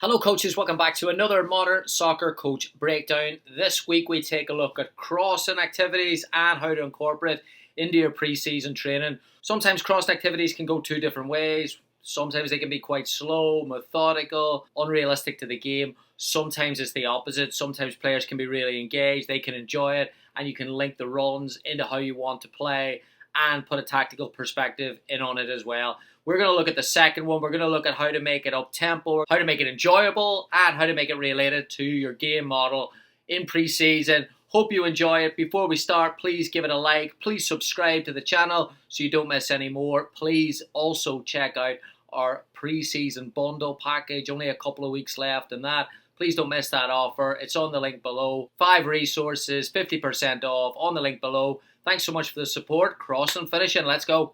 Hello coaches, welcome back to another Modern Soccer Coach Breakdown. This week we take a look at crossing activities and how to incorporate into your pre-season training. Sometimes crossing activities can go two different ways. Sometimes they can be quite slow, methodical, unrealistic to the game. Sometimes it's the opposite. Sometimes players can be really engaged, they can enjoy it, and you can link the runs into how you want to play and put a tactical perspective in on it as well. We're going to look at the second one. We're going to look at how to make it up-tempo, how to make it enjoyable, and how to make it related to your game model in pre-season. Hope you enjoy it. Before we start, please give it a like. Please subscribe to the channel so you don't miss any more. Please also check out our pre-season bundle package. Only a couple of weeks left in that. Please don't miss that offer. It's on the link below. 5 resources, 50% off on the link below. Thanks so much for the support. Crossing, finishing. Let's go.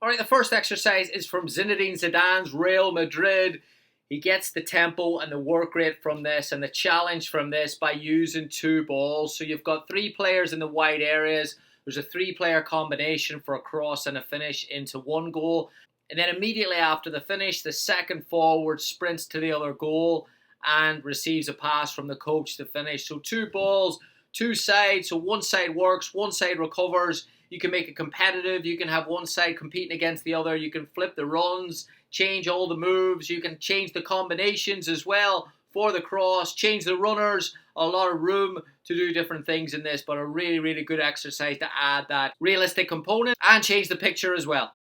Alright, the first exercise is from Zinedine Zidane's Real Madrid. He gets the tempo and the work rate from this and the challenge from this by using two balls. So you've got 3 players in the wide areas. There's a 3-player combination for a cross and a finish into one goal. And then immediately after the finish, the second forward sprints to the other goal and receives a pass from the coach to finish. So 2 balls, 2 sides. So one side works, one side recovers. You can make it competitive. You can have one side competing against the other. You can flip the runs, change all the moves. You can change the combinations as well for the cross, change the runners. A lot of room to do different things in this, but a really, really good exercise to add that realistic component and change the picture as well.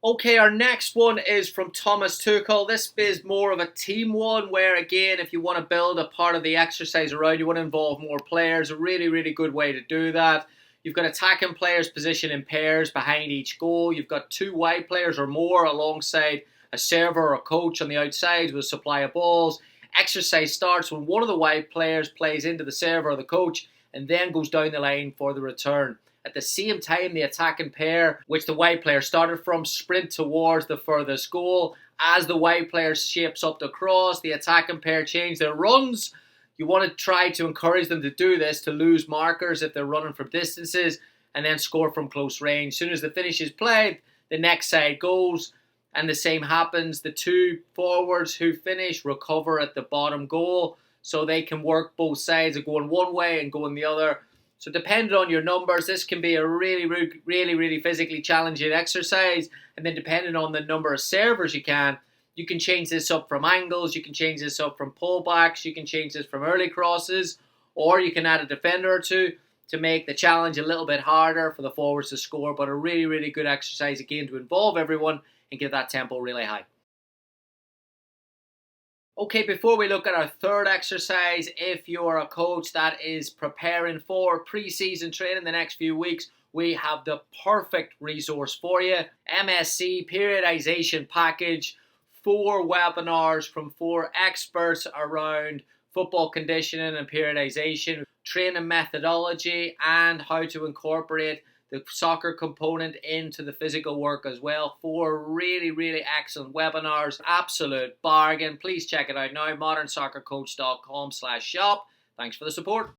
Okay, our next one is from Thomas Tuchel. This is more of a team one where, again, if you want to build a part of the exercise around, you want to involve more players. A really, really good way to do that. You've got attacking players positioned in pairs behind each goal. You've got 2 wide players or more alongside a server or a coach on the outside with a supply of balls. Exercise starts when one of the wide players plays into the server or the coach and then goes down the line for the return. At the same time, the attacking pair, which the wide player started from, sprint towards the furthest goal. As the wide player shapes up the cross, the attacking pair change their runs. You want to try to encourage them to do this, to lose markers if they're running from distances, and then score from close range. As soon as the finish is played, the next side goes, and the same happens. The 2 forwards who finish recover at the bottom goal, so they can work both sides of going one way and going the other. So depending on your numbers, this can be a really physically challenging exercise. And then depending on the number of servers you can change this up from angles, you can change this up from pullbacks, you can change this from early crosses, or you can add a defender or 2 to make the challenge a little bit harder for the forwards to score. But a really good exercise, again, to involve everyone and get that tempo really high. Okay, before we look at our third exercise, if you're a coach that is preparing for pre-season training the next few weeks, we have the perfect resource for you. MSc Periodization Package, 4 webinars from 4 experts around football conditioning and periodization, training methodology, and how to incorporate the soccer component into the physical work as well. 4 really excellent webinars. Absolute bargain. Please check it out now. modernsoccercoach.com/shop. Thanks for the support.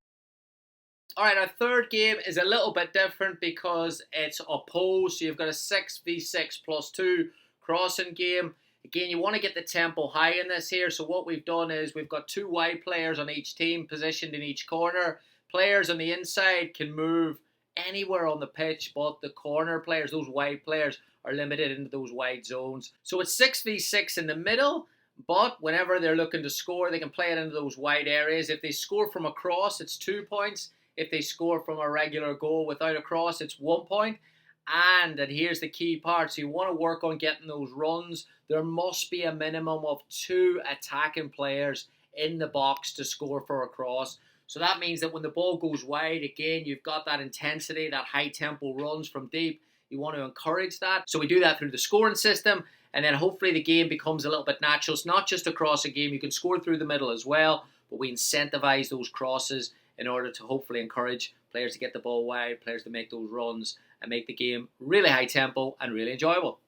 Alright, our third game is a little bit different because it's opposed. So you've got a 6v6+2 crossing game. Again, you want to get the tempo high in this here. So what we've done is we've got 2 wide players on each team positioned in each corner. Players on the inside can move anywhere on the pitch, but the corner players, those wide players, are limited into those wide zones. So it's 6v6 in the middle, but whenever they're looking to score, they can play it into those wide areas. If they score from a cross, it's 2 points. If they score from a regular goal without a cross, it's 1 point. And here's the key part. So you want to work on getting those runs. There must be a minimum of 2 attacking players in the box to score for a cross. So that means that when the ball goes wide, again, you've got that intensity, that high tempo runs from deep. You want to encourage that. So we do that through the scoring system, and then hopefully the game becomes a little bit natural. It's not just a crossing game. You can score through the middle as well, but we incentivize those crosses in order to hopefully encourage players to get the ball wide, players to make those runs, and make the game really high tempo and really enjoyable.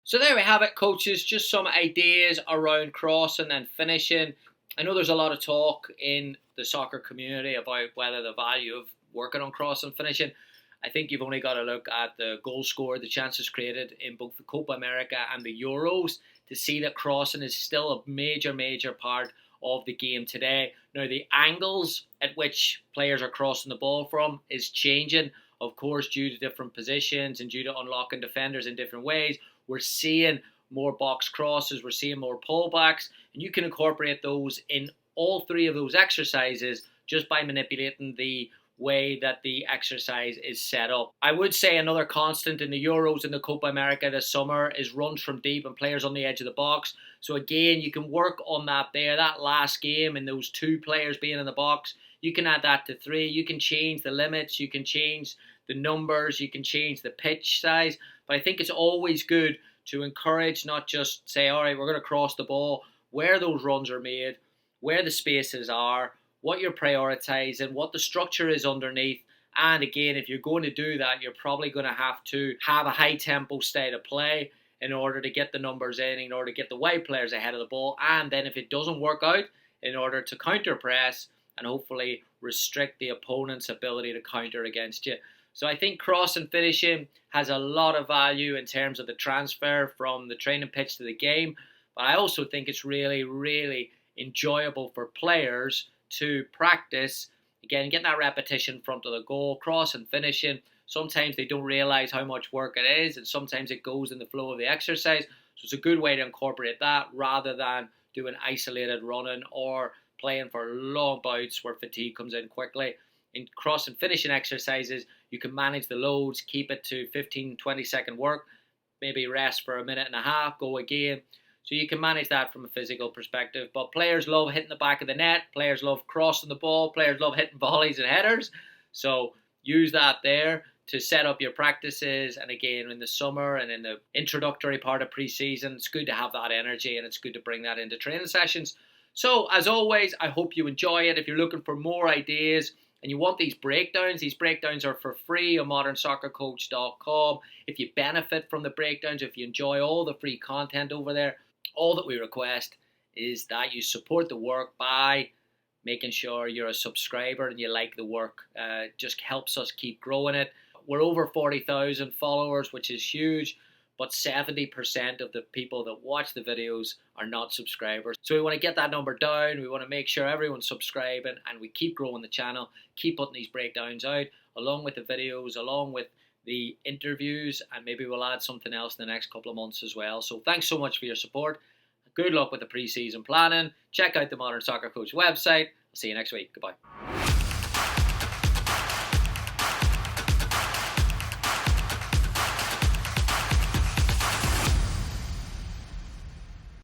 So there we have it, coaches. Just some ideas around crossing and finishing. I know there's a lot of talk in the soccer community about whether the value of working on crossing and finishing. I think you've only got to look at the goal scored, the chances created in both the Copa America and the Euros to see that crossing is still a major part of the game today. Now, the angles at which players are crossing the ball from is changing, of course, due to different positions and due to unlocking defenders in different ways. We're seeing more box crosses, we're seeing more pullbacks, and you can incorporate those in all three of those exercises just by manipulating the way that the exercise is set up. I would say another constant in the Euros and the Copa America this summer is runs from deep and players on the edge of the box. So again, you can work on that there. That last game and those 2 players being in the box, you can add that to 3. You can change the limits, you can change the numbers, you can change the pitch size. But I think it's always good to encourage, not just say, all right, we're going to cross the ball, where those runs are made, where the spaces are, what you're prioritizing, what the structure is underneath. And again, if you're going to do that, you're probably going to have a high tempo state of play in order to get the numbers in order to get the wide players ahead of the ball. And then if it doesn't work out, in order to counter press and hopefully restrict the opponent's ability to counter against you. So I think cross and finishing has a lot of value in terms of the transfer from the training pitch to the game. But I also think it's really enjoyable for players to practice, again, getting that repetition in front of the goal, cross and finishing. Sometimes they don't realize how much work it is, and sometimes it goes in the flow of the exercise. So it's a good way to incorporate that rather than doing isolated running or playing for long bouts where fatigue comes in quickly. In cross and finishing exercises, you can manage the loads, keep it to 15-20 second work, maybe rest for a minute and a half, go again. So you can manage that from a physical perspective. But players love hitting the back of the net. Players love crossing the ball. Players love hitting volleys and headers. So use that there to set up your practices. And again, in the summer and in the introductory part of pre-season, it's good to have that energy and it's good to bring that into training sessions. So as always, I hope you enjoy it. If you're looking for more ideas and you want these breakdowns are for free on modernsoccercoach.com. If you benefit from the breakdowns, if you enjoy all the free content over there, all that we request is that you support the work by making sure you're a subscriber and you like the work. It just helps us keep growing it. We're over 40,000 followers, which is huge, but 70% of the people that watch the videos are not subscribers. So we want to get that number down. We want to make sure everyone's subscribing and we keep growing the channel, keep putting these breakdowns out, along with the videos, along with the interviews, and maybe we'll add something else in the next couple of months as well. So thanks so much for your support. Good luck with the pre-season planning. Check out the Modern Soccer Coach website. I'll see you next week. Goodbye.